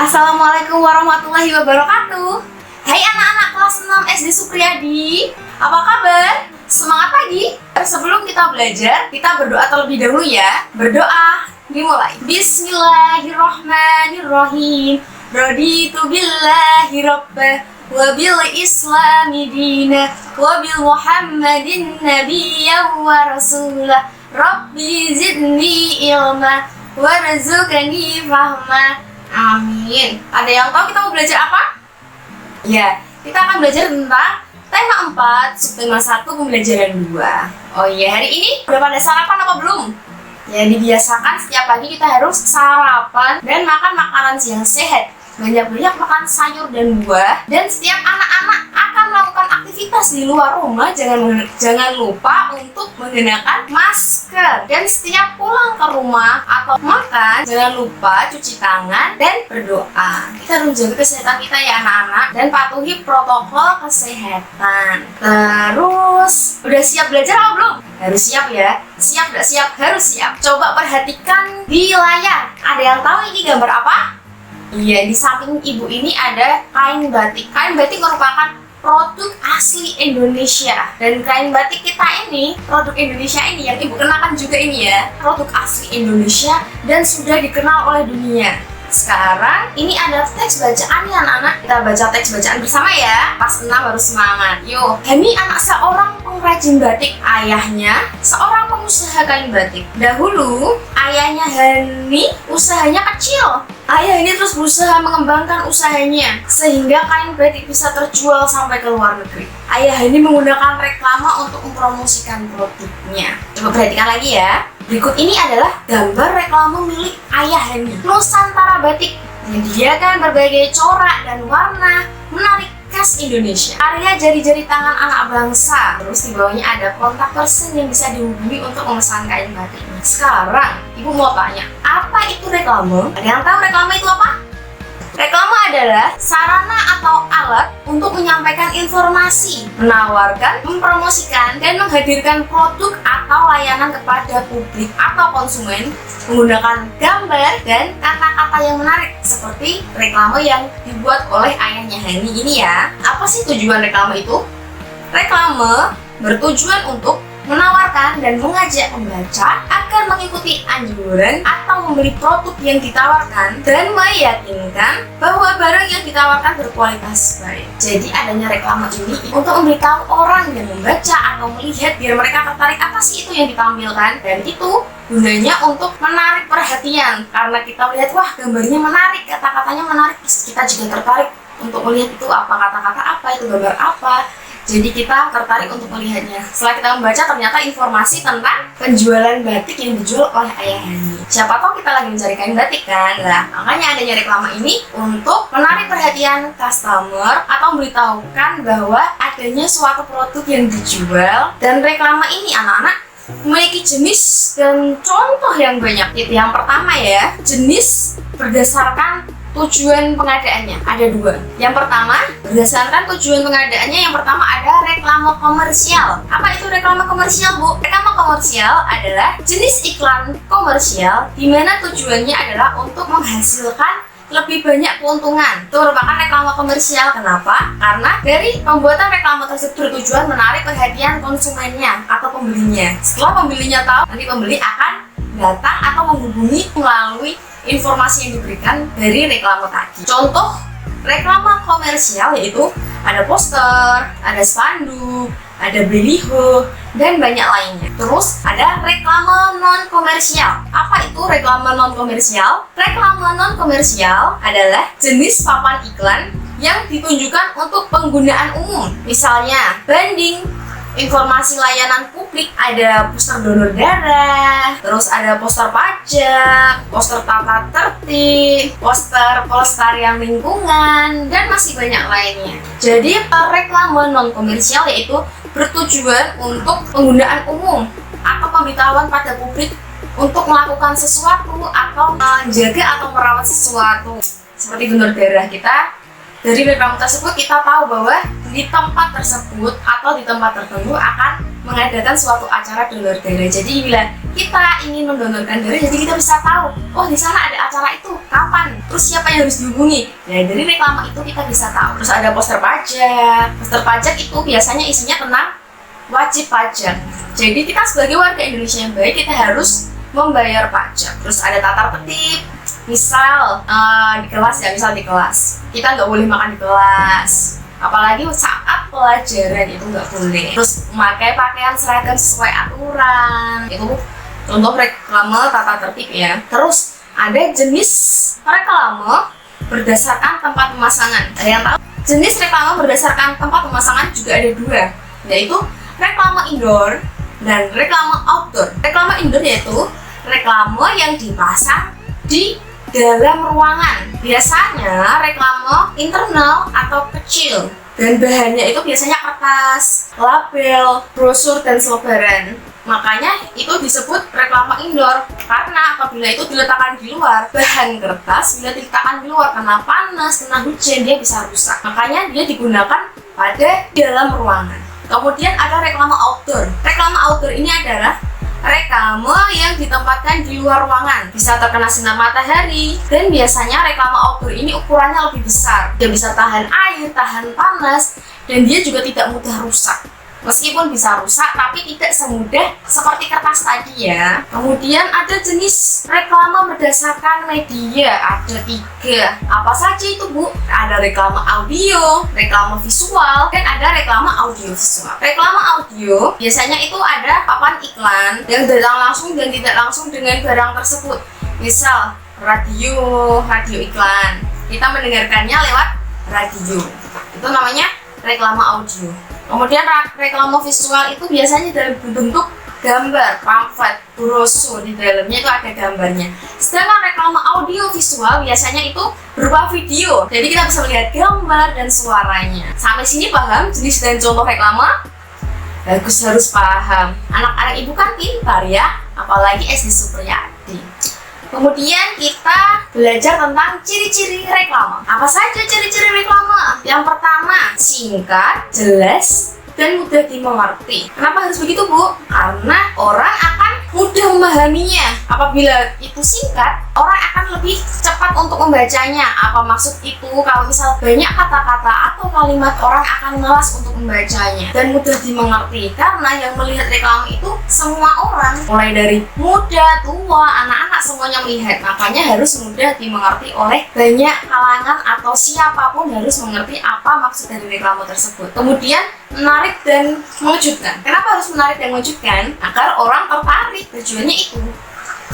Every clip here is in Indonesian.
Assalamualaikum warahmatullahi wabarakatuh. Hai anak-anak kelas 6 SD Supriyadi, apa kabar? Semangat pagi. Sebelum kita belajar, kita berdoa terlebih dahulu ya. Berdoa dimulai. Bismillahirrahmanirrahim. Raditu billahi rabbah wa bil islami dina wa bil muhammadin nabiyyan wa rasulah. Rabbi zidni ilma warzuqni fahma. Amin. Ada yang tahu kita mau belajar apa? Ya, kita akan belajar tentang tema 4, subtema 1, pembelajaran 2. Oh iya, hari ini udah pada sarapan apa belum? Ya, dibiasakan setiap pagi kita harus sarapan dan makan makanan yang sehat. Banyak-banyak makan sayur dan buah. Dan setiap anak-anak akan melakukan aktivitas di luar rumah, jangan lupa untuk menggunakan masker. Dan setiap pulang ke rumah atau makan, jangan lupa cuci tangan dan berdoa. Kita harus jaga kesehatan kita ya anak-anak, dan patuhi protokol kesehatan. Terus, udah siap belajar apa belum? Harus siap ya. Siap gak siap? Harus siap. Coba perhatikan di layar. Ada yang tahu ini gambar apa? Iya, di samping ibu ini ada kain batik. Kain batik merupakan produk asli Indonesia. Dan kain batik kita ini, produk Indonesia ini yang ibu kenakan juga ini ya, produk asli Indonesia dan sudah dikenal oleh dunia. Sekarang ini ada teks bacaan ya anak-anak. Kita baca teks bacaan bersama ya. Pas 6 harus semangat. Yuk. Hani anak seorang pengrajin batik. Ayahnya seorang pengusaha kain batik. Dahulu ayahnya Hani usahanya kecil. Ayah ini terus berusaha mengembangkan usahanya sehingga kain batik bisa terjual sampai ke luar negeri. Ayah ini menggunakan reklame untuk mempromosikan produknya. Coba perhatikan lagi ya. Berikut ini adalah gambar reklame milik Ayah Hani, Nusantara Batik, menyediakan berbagai corak dan warna menarik khas Indonesia. Karya jari-jari tangan anak bangsa. Terus di bawahnya ada kontak person yang bisa dihubungi untuk memesan kain batiknya. Sekarang, ibu mau tanya, apa itu reklame? Ada yang tahu reklame itu apa? Reklame adalah sarana atau alat untuk menyampaikan informasi, menawarkan, mempromosikan, dan menghadirkan produk atau layanan kepada publik atau konsumen menggunakan gambar dan kata-kata yang menarik seperti reklame yang dibuat oleh ayahnya Hani ini ya. Apa sih tujuan reklame itu? Reklame bertujuan untuk menawarkan dan mengajak pembaca agar mengikuti anjuran atau membeli produk yang ditawarkan dan meyakinkan bahwa barang yang ditawarkan berkualitas baik. Jadi adanya reklame ini untuk memberitahu orang yang membaca atau melihat biar mereka tertarik apa sih itu yang ditampilkan, dan itu gunanya untuk menarik perhatian karena kita melihat wah gambarnya menarik, kata-katanya menarik, terus kita juga tertarik untuk melihat itu apa kata-kata apa, itu gambar apa. Jadi kita tertarik untuk melihatnya. Setelah kita membaca ternyata informasi tentang penjualan batik yang dijual oleh Ayah Hani. Siapa tahu kita lagi mencari kain batik kan? Nah, makanya adanya reklame ini untuk menarik perhatian customer atau memberitahukan bahwa adanya suatu produk yang dijual. Dan reklame ini anak-anak memiliki jenis dan contoh yang banyak. Itu yang pertama ya, jenis berdasarkan tujuan pengadaannya ada 2. Yang pertama, berdasarkan tujuan pengadaannya, yang pertama ada reklame komersial. Apa itu reklame komersial, Bu? Reklame komersial adalah jenis iklan komersial di mana tujuannya adalah untuk menghasilkan lebih banyak keuntungan. Itu merupakan reklame komersial. Kenapa? Karena dari pembuatan reklame tersebut bertujuan menarik perhatian konsumennya atau pembelinya. Setelah pembelinya tahu, nanti pembeli akan datang atau menghubungi melalui informasi yang diberikan dari reklame tadi. Contoh reklame komersial yaitu ada poster, ada spanduk, ada baliho, dan banyak lainnya. Terus ada reklame non komersial. Apa itu reklame non komersial? Reklame non komersial adalah jenis papan iklan yang ditunjukkan untuk penggunaan umum. Misalnya banding, informasi layanan publik, ada poster donor darah, terus ada poster pajak, poster tata tertib, poster pelestarian lingkungan, dan masih banyak lainnya. Jadi reklame non komersial yaitu bertujuan untuk penggunaan umum atau pemberitahuan pada publik untuk melakukan sesuatu atau menjaga atau merawat sesuatu. Seperti donor darah, kita dari reklame tersebut kita tahu bahwa di tempat tersebut atau di tempat tertentu akan mengadakan suatu acara donor darah. Jadi bila kita ingin mendonorkan darah, jadi kita bisa tahu, oh di sana ada acara itu kapan, terus siapa yang harus dihubungi. Nah, dari reklame itu kita bisa tahu. Terus ada poster pajak. Poster pajak itu biasanya isinya tentang wajib pajak. Jadi kita sebagai warga Indonesia yang baik, kita harus membayar pajak. Terus ada tata tertib. Misal di kelas ya, misal di kelas kita nggak boleh makan di kelas, apalagi saat pelajaran itu nggak boleh. Terus memakai pakaian seragam sesuai aturan, itu contoh reklame tata tertib ya. Terus ada jenis reklame berdasarkan tempat pemasangan. Ada yang tahu? Jenis reklame berdasarkan tempat pemasangan juga ada dua, yaitu reklame indoor dan reklame outdoor. Reklame indoor yaitu reklame yang dipasang di dalam ruangan. Biasanya reklame internal atau kecil, dan bahannya itu biasanya kertas, label, brosur, dan selebaran. Makanya itu disebut reklame indoor, karena apabila itu diletakkan di luar, bahan kertas bila diletakkan di luar kena panas, kena hujan, dia bisa rusak. Makanya dia digunakan pada dalam ruangan. Kemudian ada reklame outdoor. Reklame outdoor ini adalah reklame yang ditempatkan di luar ruangan, bisa terkena sinar matahari, dan biasanya reklame outdoor ini ukurannya lebih besar. Dia bisa tahan air, tahan panas, dan dia juga tidak mudah rusak. Meskipun bisa rusak, tapi tidak semudah seperti kertas tadi ya. Kemudian ada jenis reklame berdasarkan media, ada 3. Apa saja itu Bu? Ada reklame audio, reklame visual, dan ada reklame audio visual. Reklame audio biasanya itu ada papan iklan yang datang langsung dan tidak langsung dengan barang tersebut. Misal radio iklan, kita mendengarkannya lewat radio, itu namanya reklame audio. Kemudian reklame visual itu biasanya dalam bentuk gambar, pamflet, brosur, di dalamnya itu ada gambarnya. Sedangkan reklame audio visual biasanya itu berupa video, jadi kita bisa melihat gambar dan suaranya. Sampai sini paham jenis dan contoh reklame? Bagus, harus paham. Anak-anak ibu kan pintar ya, apalagi SD Supriyadi. Kemudian kita belajar tentang ciri-ciri reklame. Apa saja ciri-ciri reklame? Yang pertama, singkat, jelas, dan mudah dimengerti. Kenapa harus begitu Bu? Karena orang akan mudah memahaminya. Apabila itu singkat, orang akan lebih cepat untuk membacanya. Apa maksud itu? Kalau misal banyak kata-kata atau kalimat, orang akan malas untuk membacanya. Dan mudah dimengerti, karena yang melihat reklame itu semua orang, mulai dari muda, tua, anak-anak, semuanya melihat. Makanya harus mudah dimengerti oleh banyak kalangan atau siapapun harus mengerti apa maksud dari reklame tersebut. Kemudian menarik dan mengejutkan. Kenapa harus menarik dan mengejutkan? Agar orang tertarik. Tujuannya itu.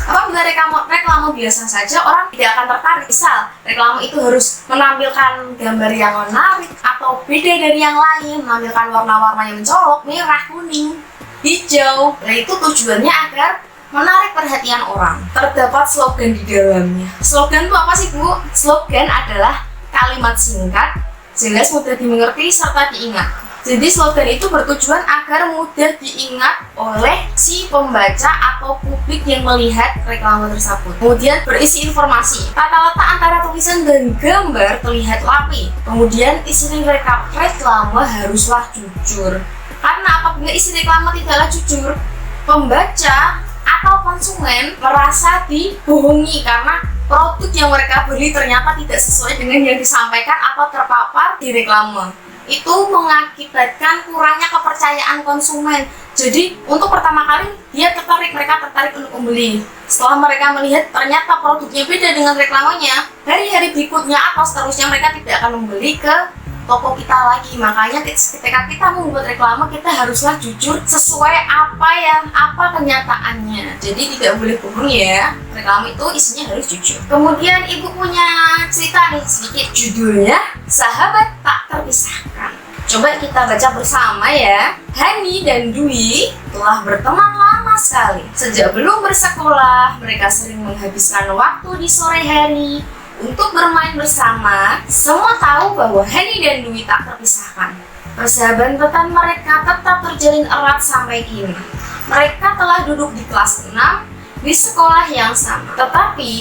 Apabila reklame biasa saja, orang tidak akan tertarik. Misal reklame itu harus menampilkan gambar yang menarik atau beda dari yang lain, menampilkan warna-warna yang mencolok, merah, kuning, hijau. Nah, itu tujuannya agar menarik perhatian orang. Terdapat slogan di dalamnya. Slogan itu apa sih Bu? Slogan adalah kalimat singkat, jelas, mudah dimengerti, serta diingat. Jadi slogan itu bertujuan agar mudah diingat oleh si pembaca atau publik yang melihat reklame tersebut. Kemudian berisi informasi. Tata letak antara tulisan dan gambar terlihat rapi. Kemudian isi reklame haruslah jujur. Karena apabila isi reklame tidaklah jujur, pembaca atau konsumen merasa dibohongi karena produk yang mereka beli ternyata tidak sesuai dengan yang disampaikan atau terpapar di reklame. Itu mengakibatkan kurangnya kepercayaan konsumen. Jadi untuk pertama kali mereka tertarik untuk membeli. Setelah mereka melihat ternyata produknya beda dengan reklamenya, hari-hari berikutnya atau seterusnya mereka tidak akan membeli ke toko kita lagi. Makanya ketika kita membuat reklame, kita haruslah jujur sesuai apa kenyataannya. Jadi tidak boleh bohong ya. Reklame itu isinya harus jujur. Kemudian ibu punya cerita nih sedikit, judulnya Sahabat Tak Terpisahkan. Coba kita baca bersama ya. Hani dan Dwi telah berteman lama sekali. Sejak belum bersekolah, mereka sering menghabiskan waktu di sore hari untuk bermain bersama. Semua tahu bahwa Hani dan Dwi tak terpisahkan. Persahabatan mereka tetap terjalin erat sampai kini. Mereka telah duduk di kelas 6 di sekolah yang sama. Tetapi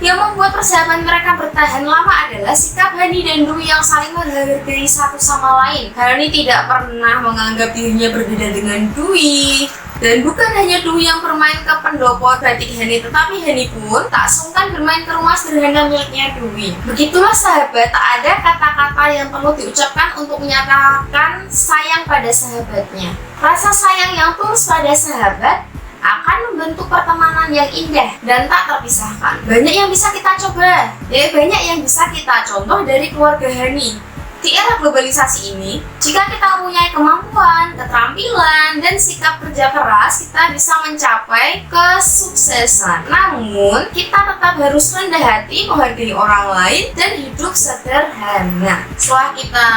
yang membuat persahabatan mereka bertahan lama adalah sikap Hani dan Dwi yang saling menghargai satu sama lain. Hani tidak pernah menganggap dirinya berbeda dengan Dwi, Dan bukan hanya Dwi yang bermain ke pendopo batik Hani, tetapi Hani pun tak sungkan bermain ke rumah sederhana miliknya Dwi. Begitulah sahabat, tak ada kata-kata yang perlu diucapkan untuk menyatakan sayang pada sahabatnya. Rasa sayang yang tulus pada sahabat akan membentuk pertemanan yang indah dan tak terpisahkan. Banyak yang bisa kita coba, banyak yang bisa kita contoh dari keluarga Hani. Di era globalisasi ini, jika kita mempunyai kemampuan, keterampilan, dan sikap kerja keras, kita bisa mencapai kesuksesan. Namun, kita tetap harus rendah hati, menghargai orang lain, dan hidup sederhana. Setelah kita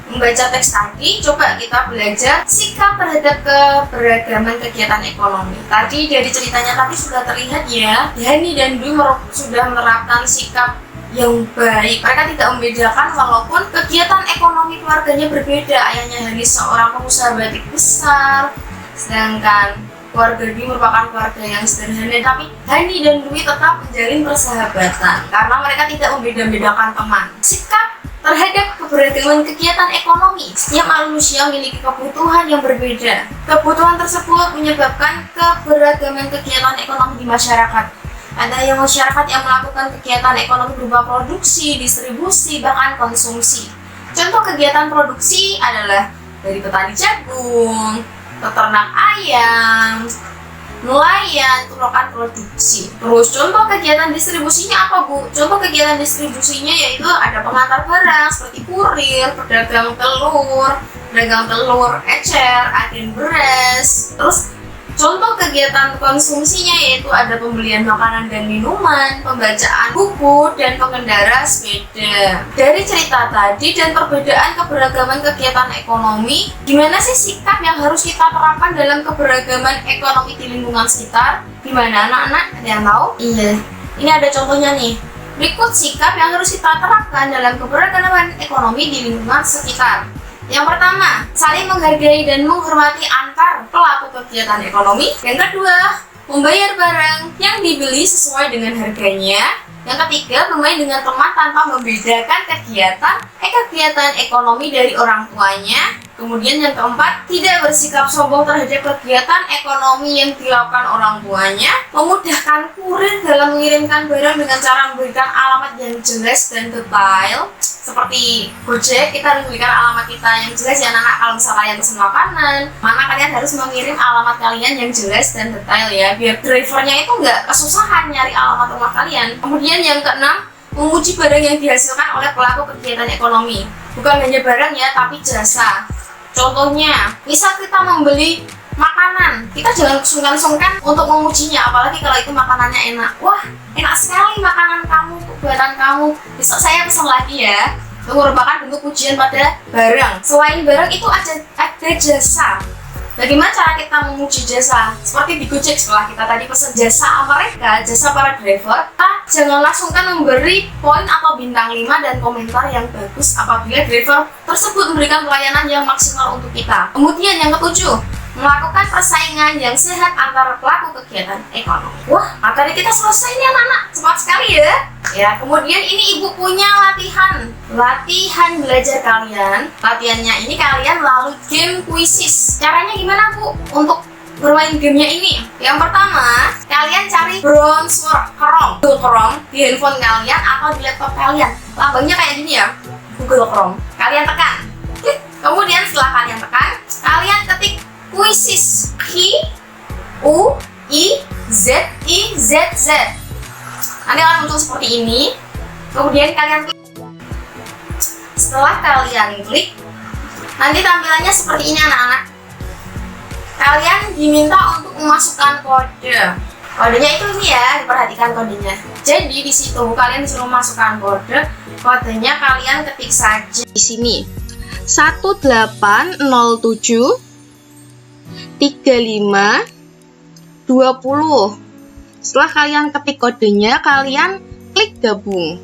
membaca teks tadi, coba kita belajar sikap terhadap keberagaman kegiatan ekonomi. Tadi dari ceritanya tadi sudah terlihat ya, Yani dan Dwi sudah menerapkan sikap yang baik. Mereka tidak membedakan walaupun kegiatan ekonomi keluarganya berbeda. Ayahnya Hani seorang pengusaha batik besar, sedangkan keluarga Dwi merupakan keluarga yang sederhana. Tapi Hani dan Dwi tetap menjalin persahabatan karena mereka tidak membeda-bedakan teman. Sikap terhadap keberagaman kegiatan ekonomi, setiap manusia memiliki kebutuhan yang berbeda. Kebutuhan tersebut menyebabkan keberagaman kegiatan ekonomi di masyarakat. Ada yang masyarakat yang melakukan kegiatan ekonomi berupa produksi, distribusi, bahkan konsumsi. Contoh kegiatan produksi adalah dari petani jagung, peternak ayam, nelayan, itu melakukan produksi. Terus contoh kegiatan distribusinya apa, Bu? Contoh kegiatan distribusinya yaitu ada pengantar barang seperti kurir, pedagang telur, ecer, agen beras. Terus contoh kegiatan konsumsinya yaitu ada pembelian makanan dan minuman, pembacaan buku, dan pengendara sepeda. Dari cerita tadi dan perbedaan keberagaman kegiatan ekonomi, gimana sih sikap yang harus kita terapkan dalam keberagaman ekonomi di lingkungan sekitar? Gimana anak-anak? Ada yang tahu? Iya, ini ada contohnya nih. Berikut sikap yang harus kita terapkan dalam keberagaman ekonomi di lingkungan sekitar. Yang pertama, saling menghargai dan menghormati antar pelaku kegiatan ekonomi. Yang kedua, membayar barang yang dibeli sesuai dengan harganya. Yang ketiga, bermain dengan teman tanpa membedakan kegiatan ekonomi dari orang tuanya. Kemudian yang keempat, tidak bersikap sombong terhadap kegiatan ekonomi yang dilakukan orang tuanya. Memudahkan kurir dalam mengirimkan barang dengan cara memberikan alamat yang jelas dan detail. Seperti Gojek, kita harus memberikan alamat kita yang jelas ya anak-anak. Kalau misalnya kalian pesan makanan, mana kalian harus mengirim alamat kalian yang jelas dan detail ya, biar drivernya itu nggak kesusahan nyari alamat rumah kalian. Kemudian yang keenam, memuji barang yang dihasilkan oleh pelaku kegiatan ekonomi. Bukan hanya barang ya, tapi jasa. Contohnya, misal kita membeli makanan, kita jangan sungkan-sungkan untuk memujinya, apalagi kalau itu makanannya enak. Wah, enak sekali makanan kamu, buatan kamu, besok saya pesan lagi ya. Itu merupakan bentuk pujian pada barang. Selain barang itu ada jasa. Bagaimana cara kita memuji jasa? Seperti di Gojek, setelah kita tadi pesan jasa mereka, jasa para driver, kita janganlah sungkan memberi poin atau bintang 5 dan komentar yang bagus apabila driver tersebut memberikan pelayanan yang maksimal untuk kita. Kemudian yang ketujuh, melakukan persaingan yang sehat antara pelaku kegiatan ekonomi. Wah, materi kita selesai nih anak-anak, cepat sekali ya. Ya, kemudian ini ibu punya latihan belajar kalian. Latihannya ini kalian melalui game quizzes. Caranya gimana Bu untuk bermain gamenya ini? Yang pertama, kalian cari browser Chrome di handphone kalian atau di laptop kalian. Lambangnya kayak gini ya, Google Chrome. Kalian tekan, klik. Kemudian setelah kalian tekan, kalian ketik quizzes, Q-U-I-Z-I-Z-Z. Nanti akan muncul seperti ini. Kemudian kalian klik. Setelah kalian klik, nanti tampilannya seperti ini anak-anak. Kalian diminta untuk memasukkan kode. Kodenya itu ini ya, diperhatikan kodenya. Jadi di situ kalian disuruh memasukkan kode. Kodenya kalian ketik saja di sini. 1807 35 20. Setelah kalian ketik kodenya, kalian klik gabung.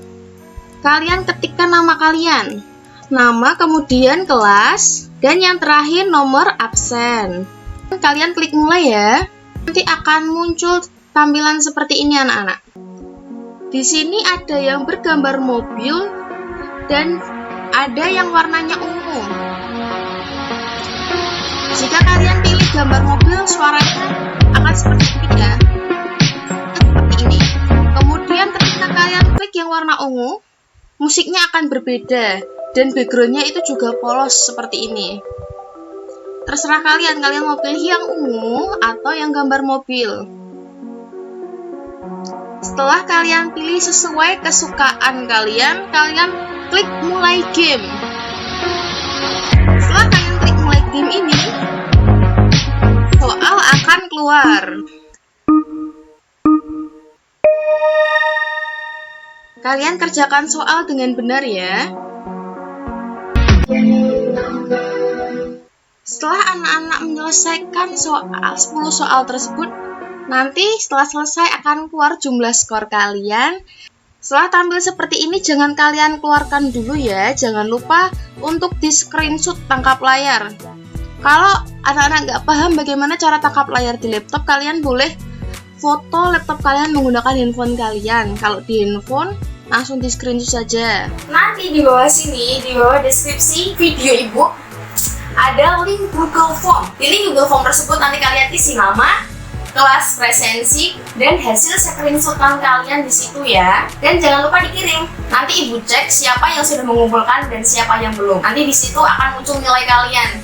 Kalian ketikkan nama kalian, nama, kemudian kelas, dan yang terakhir nomor absen. Kalian klik mulai ya. Nanti akan muncul tampilan seperti ini anak-anak. Di sini ada yang bergambar mobil dan ada yang warnanya ungu. Jika kalian pilih gambar mobil, suaranya akan seperti ini ya. Seperti ini. Kemudian ketika kalian klik yang warna ungu, musiknya akan berbeda dan backgroundnya itu juga polos seperti ini. Terserah kalian mau pilih yang ungu atau yang gambar mobil. Setelah kalian pilih sesuai kesukaan kalian klik mulai game. Setelah kalian klik mulai game ini, soal akan keluar. Kalian kerjakan soal dengan benar ya. Setelah anak-anak menyelesaikan 10 soal tersebut, nanti setelah selesai akan keluar jumlah skor kalian. Setelah tampil seperti ini, jangan kalian keluarkan dulu ya. Jangan lupa untuk di screenshot tangkap layar. Kalau anak-anak nggak paham bagaimana cara tangkap layar di laptop, kalian boleh foto laptop kalian menggunakan handphone kalian. Kalau di handphone, langsung di screenshot saja. Nanti di bawah sini, di bawah deskripsi video ibu, ada link Google Form. Di link Google Form tersebut nanti kalian isi nama, kelas presensi, dan hasil screenshotan kalian di situ ya. Dan jangan lupa dikirim. Nanti ibu cek siapa yang sudah mengumpulkan dan siapa yang belum. Nanti di situ akan muncul nilai kalian.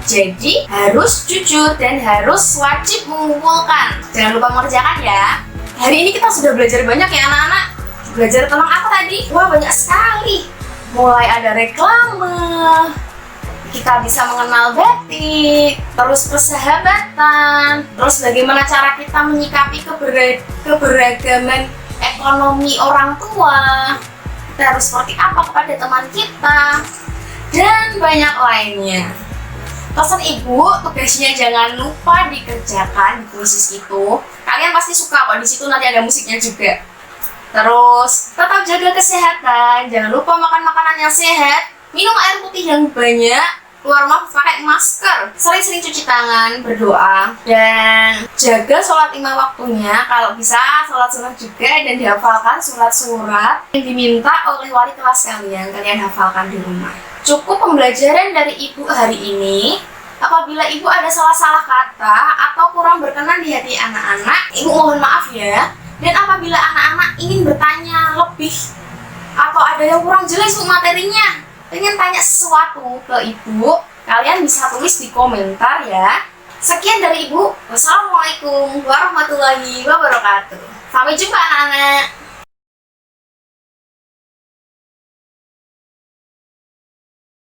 Jadi harus jujur dan harus wajib mengumpulkan. Jangan lupa mengerjakan ya. Hari ini kita sudah belajar banyak ya anak-anak. Belajar tentang apa tadi? Wah, banyak sekali. Mulai ada reklame, kita bisa mengenal batik, terus persahabatan, terus bagaimana cara kita menyikapi keberagaman ekonomi orang tua, kita harus seperti apa kepada teman kita, dan banyak lainnya. Pesan ibu, tugasnya jangan lupa dikerjakan di kursus itu. Kalian pasti suka kok, di situ nanti ada musiknya juga. Terus tetap jaga kesehatan, jangan lupa makan makanan yang sehat, minum air putih yang banyak, keluar rumah pakai masker, sering-sering cuci tangan, berdoa, dan jaga sholat 5 waktunya. Kalau bisa sholat sunnah juga, dan dihafalkan surat-surat yang diminta oleh wali kelas kalian hafalkan di rumah. Cukup pembelajaran dari ibu hari ini. Apabila ibu ada salah-salah kata atau kurang berkenan di hati anak-anak, ibu mohon maaf ya. Dan apabila anak-anak ingin bertanya lebih atau ada yang kurang jelas untuk materinya, pengen tanya sesuatu ke ibu, kalian bisa tulis di komentar ya. Sekian dari ibu. Wassalamualaikum warahmatullahi wabarakatuh. Sampai jumpa anak-anak.